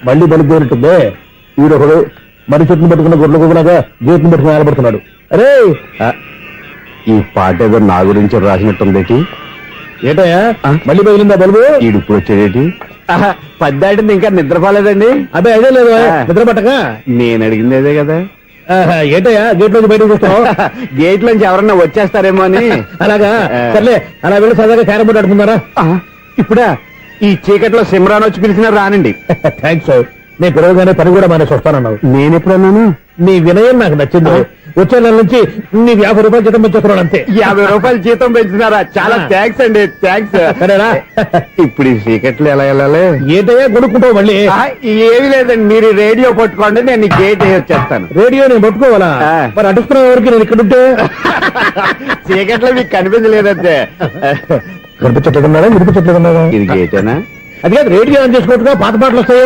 మళ్ళీ బలిపోయినట్టుందే. వీడొకడు మరి చెట్టును పట్టుకున్న గొడ్ల కుక్కలాగా గేట్ను పట్టుకుని ఆలబడుతున్నాడు. అరే ఈ పాట ఏదో నా గురించి రాసినట్టుందేటి. ఏటయ్యా మళ్ళీ పగిలిందా బల్బు? ఈడు ఇప్పుడు వచ్చేదేటి? పద్దాటింది ఇంకా నిద్రపోలేదండి. అదే అదే లేదు నిద్ర పట్టక. నేను అడిగింది అదే కదా. ఏటయ్యా గేట్ లోంచి బయటకు చూస్తావు? గేట్ లోంచి ఎవరన్నా వచ్చేస్తారేమో అని. అలాగా సర్లే, అలా వెళ్ళి సరదాగా క్యారం బోర్డు ఆడుకుందారా? ఇప్పుడా ఈ చీకట్లో సిమ్రాన్ వచ్చి పిలిచినా రానండి. థ్యాంక్స్. నేను పిలవగానే పని కూడా మానేసి వస్తానన్నావు. నేను ఎప్పుడన్నాను? నీ వినయం నాకు నచ్చింది. వచ్చే నెల నుంచి నీకు 50 రూపాయలు జీతం పెంచుతున్నాడు అంతే. 50 రూపాయలు జీతం పెంచుతున్నారా? చాలా థ్యాంక్స్ అండి. థ్యాంక్స్. సరేనా? ఇప్పుడు ఈ చీకట్లు ఎలా వెళ్ళాలి? ఏంటయ్యా కొనుక్కుంటావు మళ్ళీ? ఏమి లేదండి, మీరు రేడియో పట్టుకోండి, నేను గేట్ వచ్చేస్తాను. రేడియో నేను పట్టుకోవాలా? మరి అడుస్తున్న వరకు నేను ఇక్కడ ఉంటే చీకట్లో మీకు కనిపించలేదంటే. కనిపించట్లేదన్నారా? వినిపించట్లేదన్నారా? ఇది గేటేనా? అది కాదు, రేడియో ఆన్ చేసుకోవచ్చుగా, పాత పాటలు వస్తాయి.